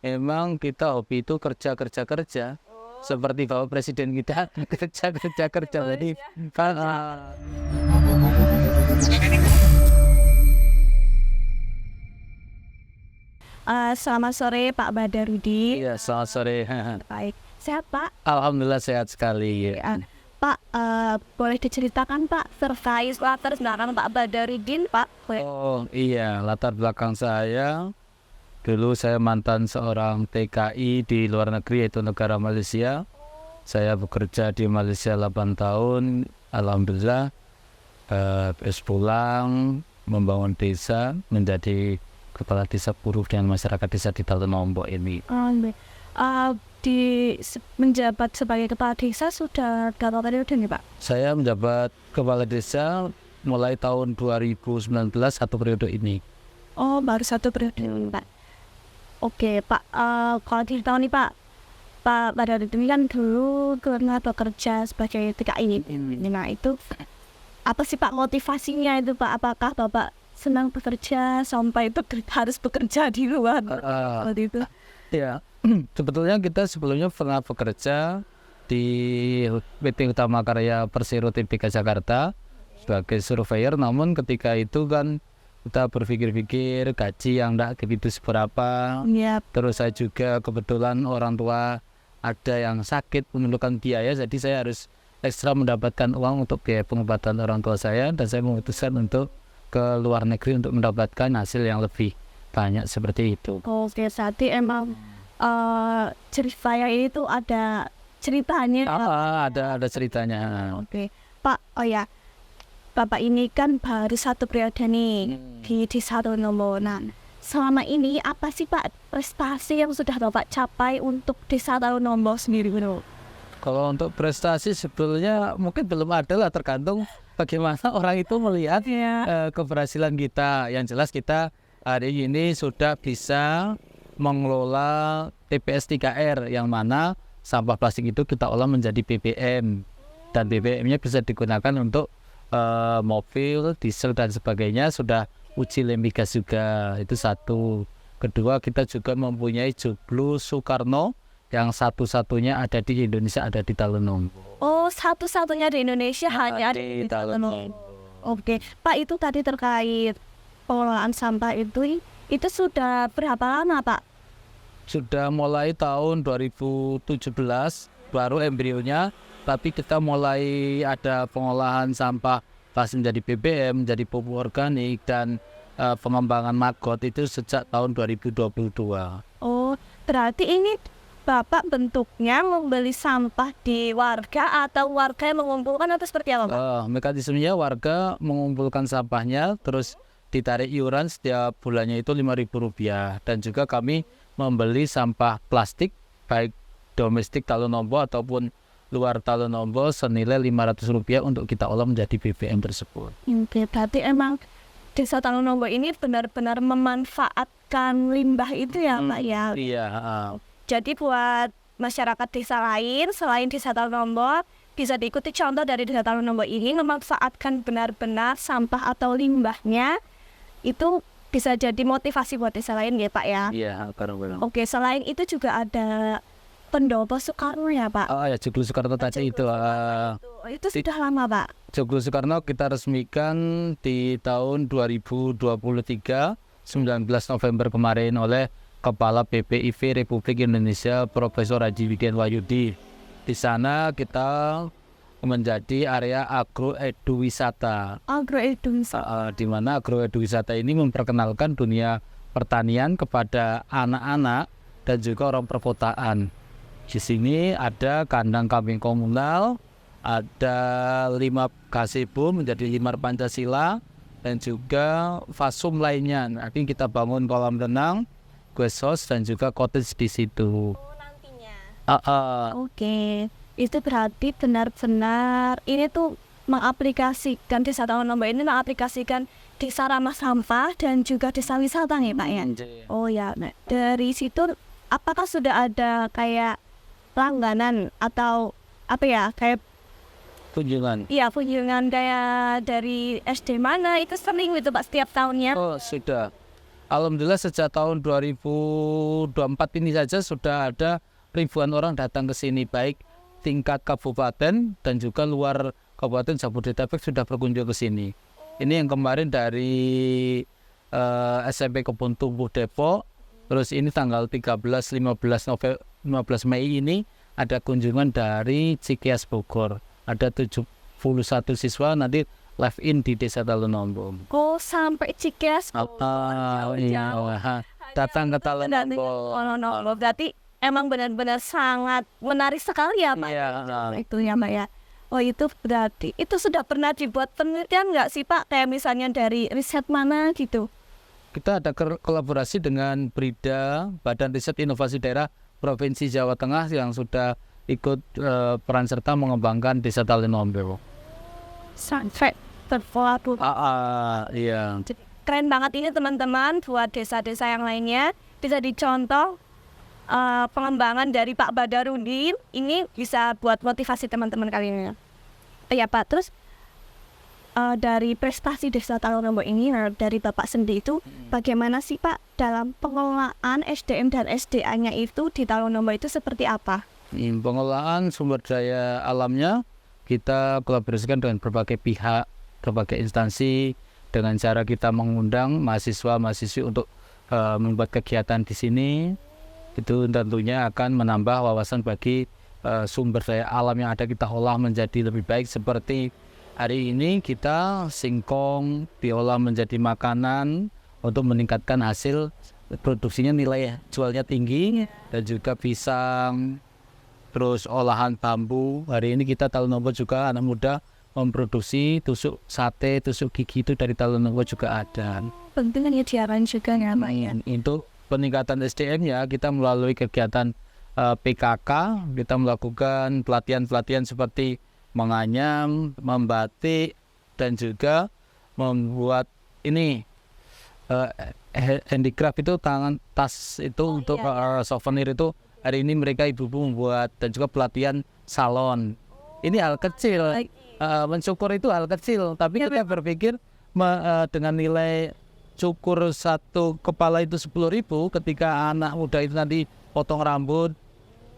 Emang kita hobi itu kerja kerja kerja, seperti Bapak Presiden kita kerja kerja kerja. Jadi kan Selamat sore Pak Badarudin. iya, selamat sore. Baik, sehat Pak? Alhamdulillah sehat sekali. Ya. Pak, boleh diceritakan Pak terkait latar belakang Pak Badarudin Pak? Oh iya, latar belakang saya dulu saya mantan seorang TKI di luar negeri, yaitu negara Malaysia. Saya bekerja di Malaysia 8 tahun. Alhamdulillah terus pulang membangun desa, menjadi kepala desa buruh dengan masyarakat desa di Talonombo ini. Menjabat sebagai kepala desa sudah berapa periode nih Pak? Saya menjabat kepala desa mulai tahun 2019, satu periode ini. Oh, baru satu periode Pak. Oke Pak, kalau ditahu nih Pak Badarudin kan dulu pernah bekerja sebagai TKI. Nah itu apa sih Pak motivasinya itu Pak? Apakah Bapak senang bekerja sampai harus bekerja di luar seperti itu? Ya, sebetulnya kita sebelumnya pernah bekerja di PT Utama Karya Persero Tbk Jakarta sebagai surveyor. Namun ketika itu kan kita berpikir-pikir gaji yang tidak begitu seberapa. Yep. Terus saya juga kebetulan orang tua ada yang sakit memerlukan biaya, jadi saya harus ekstra mendapatkan uang untuk biaya pengobatan orang tua saya, dan saya memutuskan untuk ke luar negeri untuk mendapatkan hasil yang lebih banyak seperti itu. Oke, berarti emang cerita ini tuh ada ceritanya. Ada ceritanya. Oke, Pak. Oh ya, Bapak ini kan baru satu periode nih di Desa Talonombo. Nah, selama ini apa sih Pak prestasi yang sudah Bapak capai untuk Desa Talonombo sendiri bro? Kalau untuk prestasi sebetulnya mungkin belum ada lah, tergantung bagaimana orang itu melihat keberhasilan kita. Yang jelas kita hari ini sudah bisa mengelola TPS 3R, yang mana sampah plastik itu kita olah menjadi BBM, dan BBM-nya bisa digunakan untuk mobil, diesel dan sebagainya. Sudah uji lemigas juga, itu satu. Kedua, kita juga mempunyai Joglo Soekarno yang satu-satunya ada di Indonesia, ada di Talonombo. Oh, satu-satunya di Indonesia hanya ada di Talonombo. Oke, Pak, itu tadi terkait pengelolaan sampah itu sudah berapa lama Pak? Sudah mulai tahun 2017 baru embrionya, tapi kita mulai ada pengolahan sampah plastik menjadi BBM, menjadi pupuk organik, dan pengembangan maggot itu sejak tahun 2022. Oh, berarti ini Bapak bentuknya membeli sampah di warga atau warga yang mengumpulkan atau seperti apa Pak? Mekanismenya warga mengumpulkan sampahnya, terus ditarik iuran setiap bulannya itu Rp5.000, dan juga kami membeli sampah plastik baik domestik Talonombo ataupun luar Talonombo senilai Rp500 untuk kita olah menjadi BBM tersebut. Oke, berarti emang Desa Talonombo ini benar-benar memanfaatkan limbah itu ya Pak ya? Iya. Jadi buat masyarakat desa lain selain Desa Talonombo bisa diikuti contoh dari Desa Talonombo ini, memanfaatkan benar-benar sampah atau limbahnya itu bisa jadi motivasi buat desa lain ya Pak ya? Iya, benar. Oke, selain itu juga ada Pendopo Soekarno ya Pak? Ya, Joglo Soekarno tadi itu. Itu sudah lama Pak? Joglo Soekarno kita resmikan di tahun 2023, 19 November kemarin, oleh Kepala BPIV Republik Indonesia Profesor Haji Wigen Wahyudi. Di sana kita menjadi area agroeduwisata. Di mana agroeduwisata ini memperkenalkan dunia pertanian kepada anak-anak dan juga orang perkotaan. Di sini ada kandang kambing komunal, ada 5 gazebo menjadi 5 Pancasila, dan juga fasum lainnya. Nanti kita bangun kolam renang, guest house, dan juga cottage di situ. Oh, nantinya. Oke. Itu berarti benar-benar ini tuh mengaplikasikan Desa Talonombo ini mengaplikasikan desa ramah sampah dan juga desa wisata nih Pak ya? Oh ya, dari situ apakah sudah ada kayak langganan atau apa ya, kayak kunjungan? Iya, kunjungan kayak dari SD mana itu sering gitu Pak setiap tahunnya? Oh, sudah. Alhamdulillah sejak tahun 2024 ini saja sudah ada ribuan orang datang ke sini, baik tingkat kabupaten dan juga luar Kabupaten Jabodetabek sudah berkunjung ke sini. Ini yang kemarin dari SMP Kebun Tumbuh Depok, terus ini tanggal 13, 15 Mei ini ada kunjungan dari Cikeas Bogor. Ada 71 siswa nanti live in di Desa Talonombo. Oh, sampai Cikeas. Iya, datang ke Talonombo. Berarti emang benar-benar sangat menarik sekali ya Pak. Iya, Itu ya Mbak ya. Oh, itu berarti itu sudah pernah dibuat penelitian nggak sih Pak? Kayak misalnya dari riset mana gitu? Kita ada kolaborasi dengan BRIDA, Badan Riset Inovasi Daerah Provinsi Jawa Tengah, yang sudah ikut peran serta mengembangkan Desa Talonombo. Sampai terpelaku. Iya. Keren banget ini teman-teman, buat desa-desa yang lainnya bisa dicontoh pengembangan dari Pak Badarudin. Ini bisa buat motivasi teman-teman kalian ya. Ya Pak, terus dari prestasi Desa Talonombo ini dari Bapak sendiri itu bagaimana sih Pak dalam pengelolaan SDM dan SDA-nya itu di Talonombo itu seperti apa? Pengelolaan sumber daya alamnya kita kolaborasikan dengan berbagai pihak, berbagai instansi, dengan cara kita mengundang mahasiswa-mahasiswi untuk membuat kegiatan di sini. Itu tentunya akan menambah wawasan bagi sumber daya alam yang ada, kita olah menjadi lebih baik. Seperti hari ini kita singkong diolah menjadi makanan untuk meningkatkan hasil produksinya, nilai jualnya tinggi, dan juga pisang, terus olahan bambu. Hari ini kita Talonombo juga anak muda memproduksi tusuk sate, tusuk gigi itu dari Talonombo juga ada. Pentingnya siaran juga ya Pak ya. Untuk peningkatan SDM ya, kita melalui kegiatan PKK, kita melakukan pelatihan-pelatihan seperti menganyam, membatik, dan juga membuat ini handicraft itu, tangan tas itu untuk souvenir itu. Hari ini mereka ibu-ibu membuat, dan juga pelatihan salon. Ini hal kecil, mensyukur itu hal kecil, tapi kita berpikir dengan nilai cukur satu kepala itu 10.000, ketika anak muda itu nanti potong rambut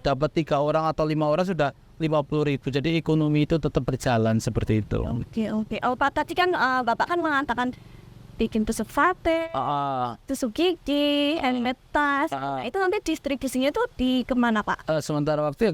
dapat 3 orang atau 5 orang sudah 50.000. Jadi ekonomi itu tetap berjalan seperti itu. Oke. Oh Pak, tadi kan Bapak kan mengatakan bikin tusuk sate, tusuk gigi, handmade tas. Nah, itu nanti distribusinya itu di kemana Pak? Sementara waktu ya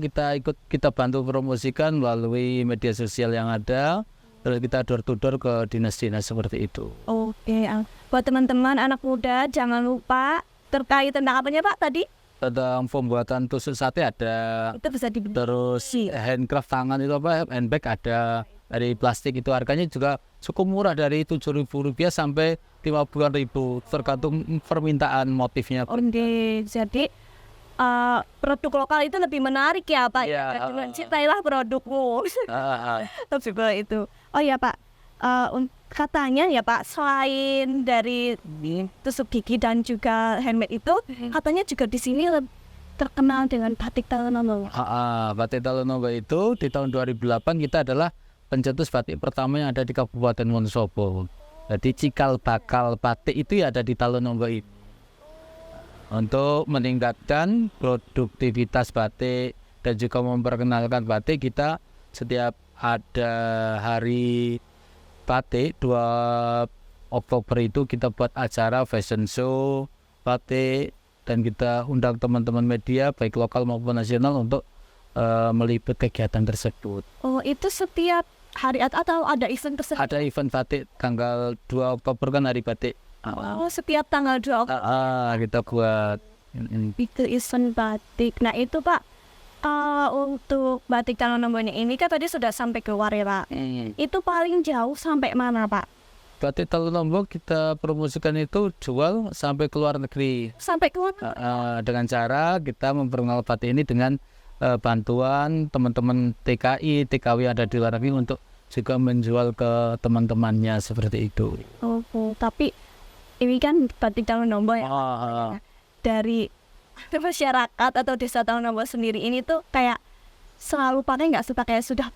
kita bantu promosikan melalui media sosial yang ada. Terus kita door to door ke dinas-dinas seperti itu. Oke. Buat teman-teman anak muda jangan lupa terkait tentang apanya Pak tadi? Tentang pembuatan tusuk sate ada. Itu bisa dibeli. Terus handcraft tangan itu handbag ada dari plastik, itu harganya juga cukup murah, dari Rp7.000 sampai Rp50.000 tergantung permintaan motifnya. Oke, jadi produk lokal itu lebih menarik ya Pak. Cintailah produkmu. Seperti itu. Oh ya Pak, katanya ya Pak, selain dari tusuk gigi dan juga handmade itu, katanya juga di sini terkenal dengan batik Talonombo. Batik Talonombo itu di tahun 2008 kita adalah pencetus batik pertama yang ada di Kabupaten Wonosobo. Jadi cikal bakal batik itu ya ada di Talonombo ini. Untuk meningkatkan produktivitas batik dan juga memperkenalkan batik, kita setiap ada hari batik 2 Oktober itu kita buat acara fashion show batik, dan kita undang teman-teman media baik lokal maupun nasional untuk meliput kegiatan tersebut. Oh, itu setiap hari atau ada event tersebut? Ada event batik tanggal 2 Oktober kan hari batik. Oh, setiap tanggal 2 Oktober. Kita buat Itu event batik. Nah itu Pak, untuk batik Talonombo ini kan tadi sudah sampai keluar ya Pak. Itu paling jauh sampai mana Pak? Batik Talonombo kita promosikan itu jual sampai ke luar negeri. Sampai ke luar negeri? Dengan cara kita memperkenalkan batik ini dengan bantuan teman-teman TKI, TKW ada di luar negeri untuk juga menjual ke teman-temannya seperti itu. Tapi ini kan batik Talonombo ya. Dari masyarakat atau Desa Talonombo sendiri ini tuh kayak selalu pakai nggak sih, kayak sudah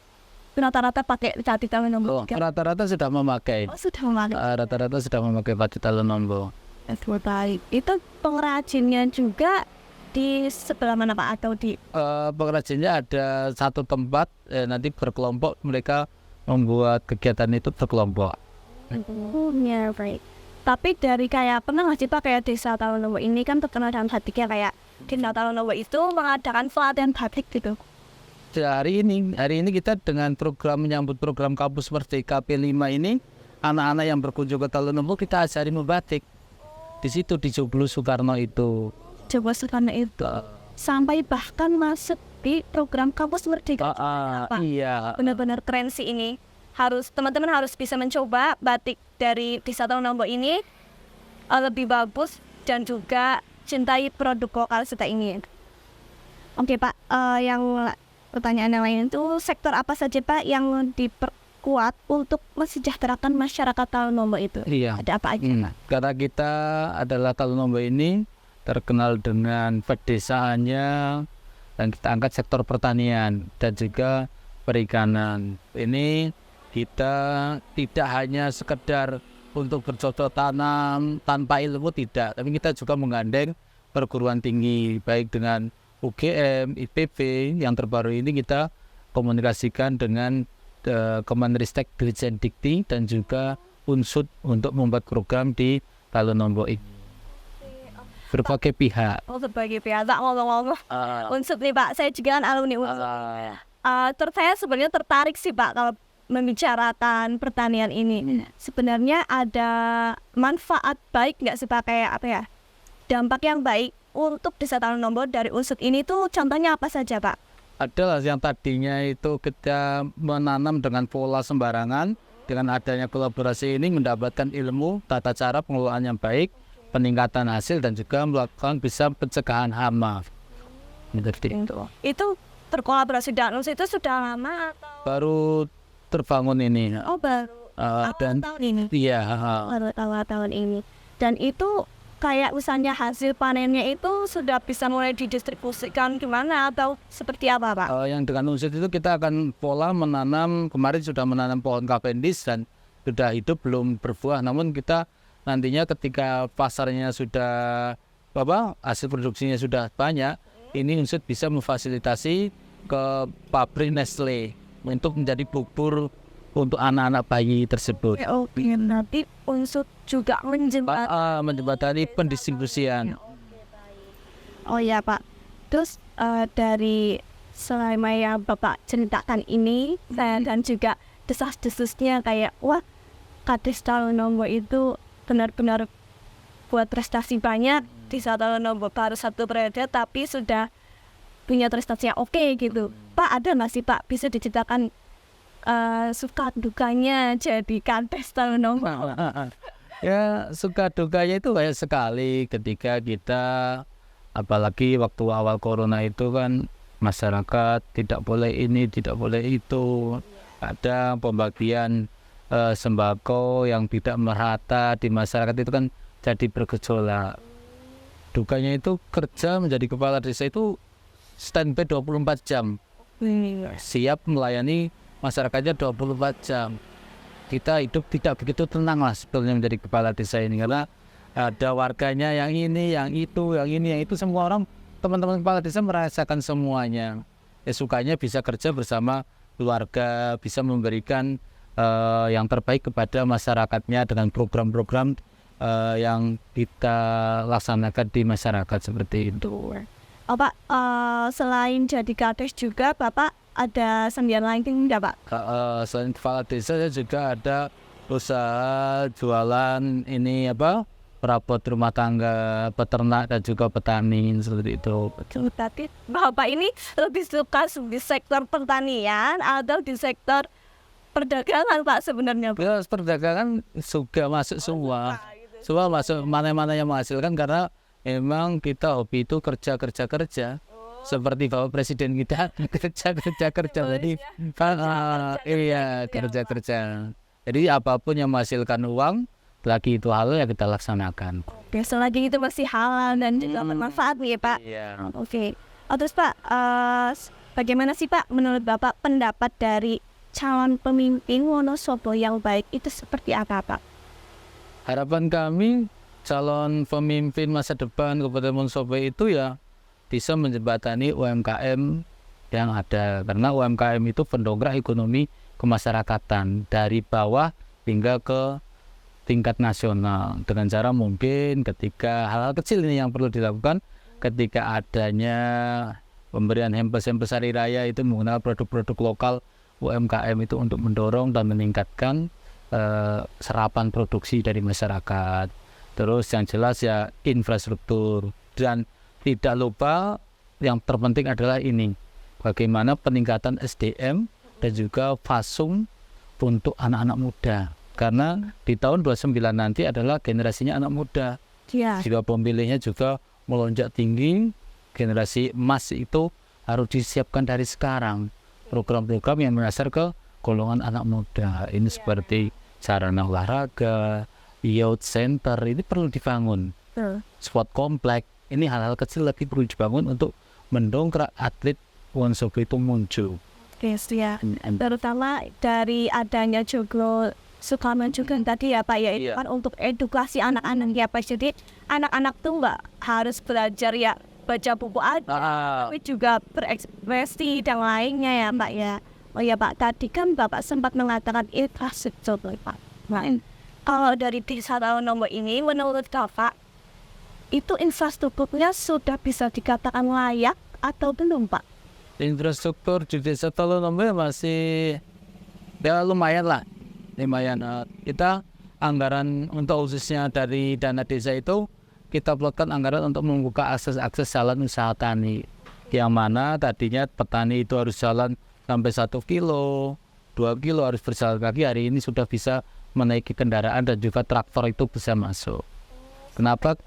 rata-rata pakai batik Talonombo? Rata-rata sudah memakai. Sudah memakai. Rata-rata sudah memakai batik Talonombo. baik. Itu pengrajinnya juga di sebelah mana Pak atau di Pengrajinnya ada satu tempat, nanti berkelompok mereka membuat kegiatan itu berkelompok. ya baik. Tapi dari kayak pernah nggak sih Pak kayak Desa Talonowo ini kan terkenal dengan batiknya, kayak Desa Talonowo itu mengadakan pelatihan batik gitu. Hari ini kita dengan program menyambut program Kampus Merdeka P5 ini, anak-anak yang berkunjung ke Talonowo kita ajari membatik. Di situ di Joglo Soekarno itu. Coba sekarang itu sampai bahkan masuk di program Kampus Merdeka. Pak. Iya. Benar-benar keren sih ini. Teman-teman harus bisa mencoba batik dari Desa Talonowo ini lebih bagus dan juga cintai produk lokal kita ini. Oke Pak, yang pertanyaan yang lain itu sektor apa saja Pak yang diperkuat untuk mensejahterakan masyarakat Talonowo itu? Iya. Ada apa aja Pak? Karena kita adalah Talonowo ini terkenal dengan pedesaannya, dan kita angkat sektor pertanian dan juga perikanan. Ini kita tidak hanya sekedar untuk bercocok tanam tanpa ilmu, tidak, tapi kita juga menggandeng perguruan tinggi baik dengan UGM, IPB. Yang terbaru ini kita komunikasikan dengan Kemenristek Dirjen Dikti dan juga Unsud untuk membuat program di Talonowo ini. Berbagai pihak. Berbagai pihak. Tak ngomong-ngomong Unsud nih Pak, saya juga kan alumni Unsud. Saya sebenarnya tertarik sih Pak kalau membicarakan pertanian ini. Sebenarnya ada manfaat baik nggak sih Pak, kayak apa ya, dampak yang baik untuk Desa Talonowo dari Unsud ini tuh contohnya apa saja Pak? Adalah yang tadinya itu kita menanam dengan pola sembarangan, dengan adanya kolaborasi ini mendapatkan ilmu tata cara pengelolaan yang baik, peningkatan hasil dan juga melakukan bisa pencegahan hama. Itu terkolaborasi dengan Unsud itu sudah lama atau baru terbangun ini? Oh baru dan tahun ini. Iya. Baru awal tahun ini. Dan itu kayak misalnya hasil panennya itu sudah bisa mulai didistribusikan gimana atau seperti apa Pak? Yang dengan Unsud itu kita akan pola menanam, kemarin sudah menanam pohon Cavendish dan sudah hidup belum berbuah, namun kita nantinya ketika pasarnya sudah hasil produksinya sudah banyak, ini Unsud bisa memfasilitasi ke pabrik Nestle untuk menjadi bubur untuk anak-anak bayi tersebut. Oke, nanti Unsud juga menjembatani pendistribusian. Oh ya Pak, terus dari selama yang Bapak ceritakan ini, saya dan juga desas-desusnya kayak wah, Kades Talonowo itu benar-benar buat prestasi banyak. Desa Talonowo baru 1 periode tapi sudah punya prestasi yang oke gitu. Pak, ada nggak sih Pak bisa diceritakan suka dukanya jadi Kades Talonowo? Ya, suka dukanya itu banyak sekali ketika kita, apalagi waktu awal corona itu kan masyarakat tidak boleh ini, tidak boleh itu, ada pembagian sembako yang tidak merata di masyarakat, itu kan jadi bergejolak. Dukanya itu kerja menjadi kepala desa itu standby 24 jam, siap melayani masyarakatnya 24 jam. Kita hidup tidak begitu tenang lah sebetulnya menjadi kepala desa ini, karena ada warganya yang ini, yang itu, yang ini, yang itu, semua orang, teman-teman kepala desa merasakan semuanya. Ya, sukanya bisa kerja bersama keluarga, bisa memberikan yang terbaik kepada masyarakatnya dengan program-program yang kita laksanakan di masyarakat seperti itu. Oh Pak, selain jadi Kades juga Bapak ada sendian lain enggak Pak? Selain kepala desa saya juga ada usaha jualan ini perabot rumah tangga, peternak dan juga petani seperti itu. Berarti Bapak ini lebih suka di sektor pertanian atau di sektor perdagangan Pak sebenarnya? Ya, perdagangan juga masuk semua. Semua masuk, mana-mana yang menghasilkan, karena memang kita hobi itu kerja. Seperti Bapak Presiden kita kerja. Jadi iya, kerja. Jadi apapun yang menghasilkan uang, lagi itu halal ya kita laksanakan. Oke, selagi itu masih halal dan juga bermanfaat nih Pak. Iya. Oke. Terus Pak, bagaimana sih Pak menurut Bapak pendapat dari calon pemimpin Wonosobo yang baik itu seperti apa Pak? Harapan kami calon pemimpin masa depan Kabupaten Wonosobo itu ya bisa menjembatani UMKM yang ada, karena UMKM itu pendongkrak ekonomi kemasyarakatan dari bawah hingga ke tingkat nasional. Dengan cara mungkin ketika hal-hal kecil ini yang perlu dilakukan, ketika adanya pemberian hampers hari raya itu menggunakan produk-produk lokal UMKM itu untuk mendorong dan meningkatkan serapan produksi dari masyarakat. Terus yang jelas ya infrastruktur, dan tidak lupa yang terpenting adalah ini, bagaimana peningkatan SDM dan juga fasum untuk anak-anak muda, karena di tahun 29 nanti adalah generasinya anak muda. Jika pemilihnya juga melonjak tinggi, generasi emas itu harus disiapkan dari sekarang. Program-program yang menyasar ke golongan anak muda ini seperti sarana olahraga, youth center ini perlu dibangun. Sport komplek, ini hal-hal kecil lagi perlu dibangun untuk mendongkrak atlet Wonosobo itu muncul. Ya, terutama dari adanya juga Sukarman juga tadi ya Pak ya, itu kan untuk edukasi anak-anak ya Pak. Jadi anak-anak tuh nggak harus belajar ya baca buku aja, tapi juga berekspresi dan lainnya ya Pak ya. Oh ya Pak, tadi kan Bapak sempat mengatakan infrastruktur Pak. Nah, kalau dari Desa Talonombo ini menurut Bapak itu infrastrukturnya sudah bisa dikatakan layak atau belum Pak? Infrastruktur di Desa Talonombo masih ya lumayan. Kita anggaran untuk khususnya dari dana desa itu kita plotkan anggaran untuk membuka akses jalan usaha tani, yang mana tadinya petani itu harus jalan sampai 1 kilo, 2 kilo harus berjalan kaki. Hari ini sudah bisa menaiki kendaraan dan juga traktor itu bisa masuk. Kenapa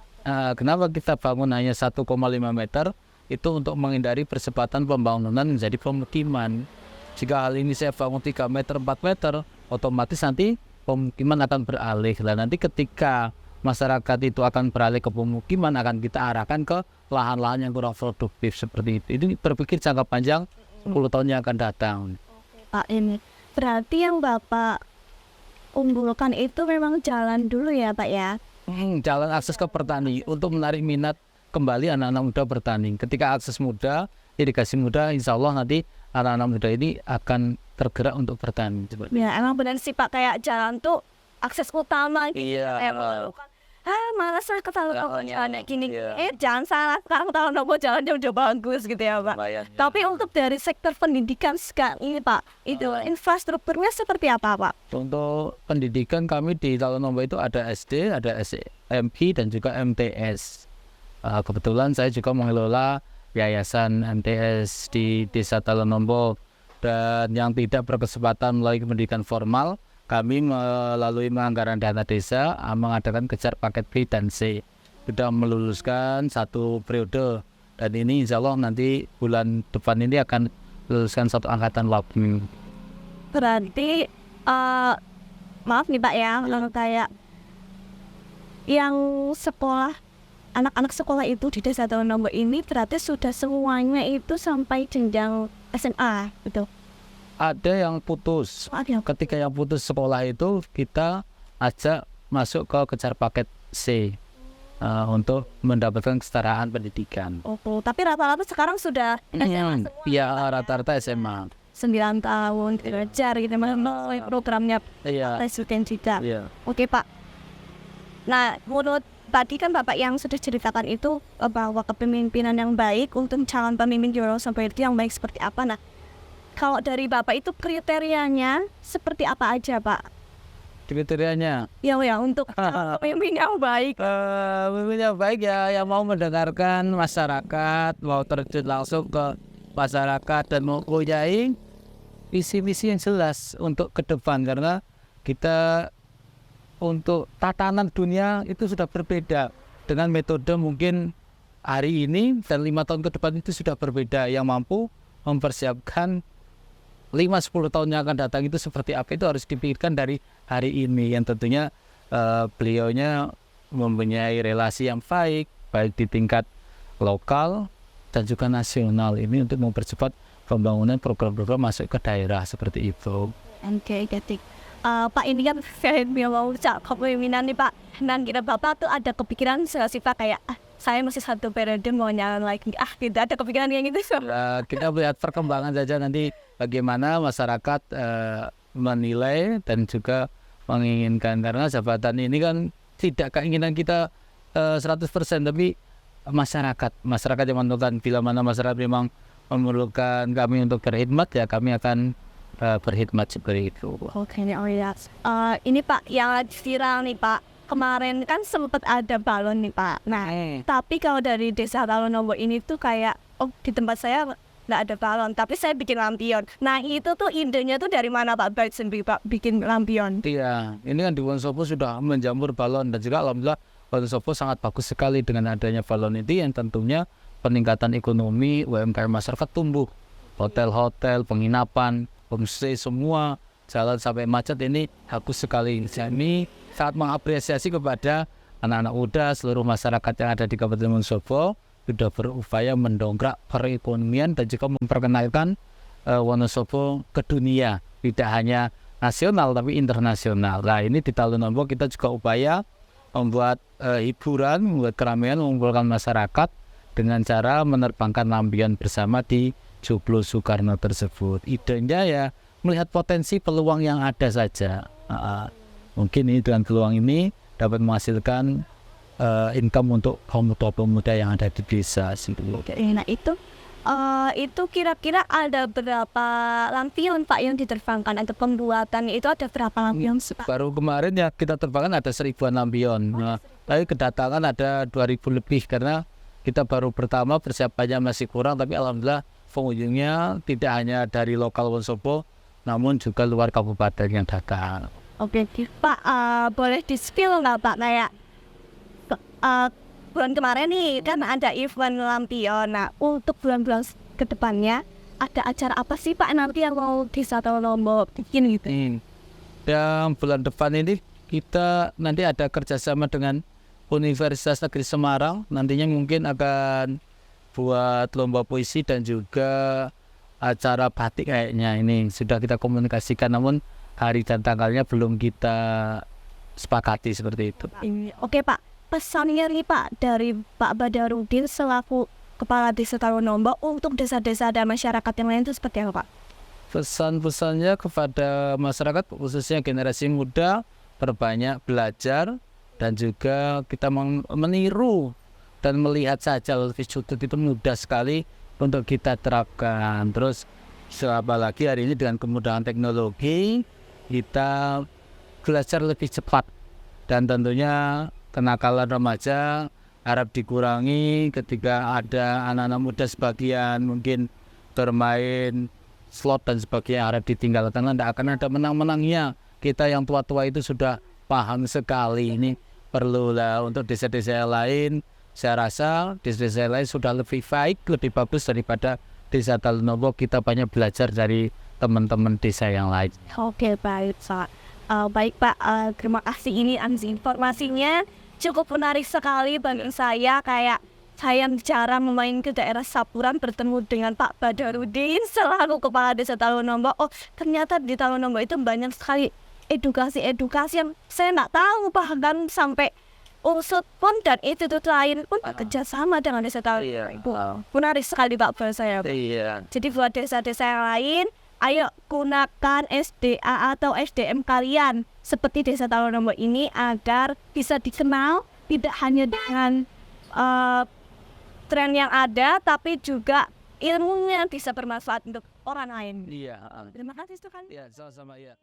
kita bangun hanya 1,5 meter? Itu untuk menghindari percepatan pembangunan menjadi pemukiman. Jika hal ini saya bangun 3 meter, 4 meter, otomatis nanti pemukiman akan beralih. Dan nanti ketika masyarakat itu akan beralih ke pemukiman, akan kita arahkan ke lahan-lahan yang kurang produktif seperti itu. Ini berpikir jangka panjang 10 tahun yang akan datang. Pak, ini berarti yang Bapak unggulkan itu memang jalan dulu ya Pak ya? Jalan akses ke petani untuk menarik minat kembali anak-anak muda bertani. Ketika akses mudah, irigasi mudah, insya Allah nanti anak-anak muda ini akan tergerak untuk bertani. Ya emang benar sih Pak, kayak jalan tuh akses utama gitu. Malas lah ke Talonombo jalan gini. Jangan salah, sekarang Talonombo jalannya udah bagus gitu ya Pak. Tapi untuk dari sektor pendidikan sekarang ini Pak, itu infrastrukturnya seperti apa Pak? Untuk pendidikan kami di Talonombo itu ada SD, ada SMP dan juga MTS. Kebetulan saya juga mengelola yayasan MTS di Desa Talonombo, dan yang tidak berkesempatan melalui pendidikan formal, kami melalui anggaran dana desa mengadakan kejar paket B dan C. Sudah meluluskan 1 periode, dan ini insya Allah nanti bulan depan ini akan meluluskan 1 angkatan lagi. Berarti maaf nih Pak ya, kalau kayak yang sekolah, anak-anak sekolah itu di Desa Talonombo ini berarti sudah semuanya itu sampai jenjang SMA gitu. Ada yang putus. Ketika yang putus sekolah itu kita ajak masuk ke kejar paket C untuk mendapatkan kesetaraan pendidikan. Tapi rata-rata sekarang sudah SMA semua. Iya, rata-rata SMA. 9 tahun belajar gitu melalui programnya Presiden juga. Oke Pak. Nah, menurut tadi kan Bapak yang sudah ceritakan itu bahwa kepemimpinan yang baik untuk calon pemimpin di Wonosobo itu yang baik seperti apa. Nah, kalau dari Bapak itu kriterianya seperti apa aja Pak? Kriterianya? Ya untuk pemimpin yang baik. Pemimpin yang baik ya yang mau mendengarkan masyarakat, mau terjun langsung ke masyarakat dan mempunyai visi-misi yang jelas untuk ke depan, karena kita untuk tatanan dunia itu sudah berbeda dengan metode mungkin hari ini dan 5 tahun ke depan itu sudah berbeda. Yang mampu mempersiapkan 5-10 tahun yang akan datang itu seperti apa, itu harus dipikirkan dari hari ini, yang tentunya beliaunya mempunyai relasi yang baik di tingkat lokal dan juga nasional ini untuk mempercepat pembangunan program-program masuk ke daerah seperti itu. Oke, Pak ini kan saya mau cak kepemimpinan nih Pak. Nah kira Bapak tuh ada kepikiran nggak sih Pak kayak saya masih 1 periode mau nyalon lagi, gitu, ada kepikiran yang gitu? Ya, kita melihat perkembangan saja nanti bagaimana masyarakat menilai dan juga menginginkan, karena jabatan ini kan tidak keinginan kita 100%, tapi masyarakat yang menentukan. Bila mana masyarakat memang memerlukan kami untuk berkhidmat, ya kami akan berkhidmat seperti itu. Oke, oh ya. Ini Pak yang viral nih Pak. Kemarin kan sempat ada balon nih Pak. Nah, tapi kalau dari Desa Talonombo ini tuh kayak, di tempat saya nggak ada balon, tapi saya bikin lampion. Nah itu tuh idenya tuh dari mana Pak Baik sendiri Pak bikin lampion? Iya, ini kan di Wonosobo sudah menjamur balon, dan juga alhamdulillah Wonosobo sangat bagus sekali dengan adanya balon ini, yang tentunya peningkatan ekonomi UMKM masyarakat tumbuh. Hotel-hotel, penginapan, homestay, semua jalan sampai macet ini bagus sekali. Kami sangat mengapresiasi kepada anak-anak muda, seluruh masyarakat yang ada di Kabupaten Wonosobo sudah berupaya mendongkrak perekonomian dan juga memperkenalkan Wonosobo ke dunia, tidak hanya nasional tapi internasional. Nah ini di Talonombo kita juga upaya membuat hiburan, membuat keramaian, mengumpulkan masyarakat dengan cara menerbangkan lampion bersama di Joglo Soekarno tersebut. Idenya ya melihat potensi peluang yang ada saja. Mungkin ini dengan peluang ini dapat menghasilkan income untuk kaum pemuda yang ada di desa. Nah itu kira-kira ada berapa lampion Pak yang diterbangkan atau pembuatannya itu ada berapa lampion Pak? Baru kemarin ya kita terbangkan ada 1000-an lampion. Tapi kedatangan ada 2000 lebih karena kita baru pertama, persiapannya masih kurang, tapi alhamdulillah pengunjungnya tidak hanya dari lokal Wonosobo namun juga luar kabupaten yang datang. Oke Pak, boleh di-spill nggak Pak kayak bulan kemarin nih kan ada event lampion. Nah untuk bulan-bulan kedepannya ada acara apa sih Pak nanti yang mau Desa Talonombo bikin gitu? Dan bulan depan ini kita nanti ada kerjasama dengan Universitas Negeri Semarang. Nantinya mungkin akan buat lomba puisi dan juga acara batik kayaknya. Ini sudah kita komunikasikan, namun hari dan tanggalnya belum kita sepakati seperti itu. Oke Pak, pesannya nih Pak dari Pak Badarudin selaku Kepala Desa Talonombo untuk desa-desa dan masyarakat yang lain itu seperti apa Pak? Pesan-pesannya kepada masyarakat khususnya generasi muda, perbanyak belajar dan juga kita meniru dan melihat saja lebih sudut itu mudah sekali untuk kita terapkan. Terus apalagi hari ini dengan kemudahan teknologi kita belajar lebih cepat, dan tentunya kenakalan remaja harap dikurangi ketika ada anak-anak muda sebagian mungkin bermain slot dan sebagainya harap ditinggalkan. Tidak akan ada menang-menangnya. Kita yang tua-tua itu sudah paham sekali. Ini perlulah untuk desa-desa lain. Saya rasa desa-desa lain sudah lebih baik, lebih bagus daripada Desa Talonombo. Kita banyak belajar dari teman-teman desa yang lain. Oke baik Pak. Baik Pak, terima kasih ini informasinya cukup menarik sekali bagi saya. Kayak saya jarang main ke daerah Sapuran bertemu dengan Pak Badarudin selaku Kepala Desa Talonombo. Oh ternyata di Talonombo itu banyak sekali edukasi yang saya nggak tahu, bahkan sampai unsur pun dan institut lain pun kerjasama dengan Desa Talonombo. Menarik sekali Pak buat saya. Jadi buat desa-desa yang lain, ayo gunakan SDA atau SDM kalian seperti Desa Talonombo ini agar bisa dikenal tidak hanya dengan tren yang ada, tapi juga ilmunya bisa bermanfaat untuk orang lain. Iya. Terima kasih Tuhan. Iya, sama-sama ya.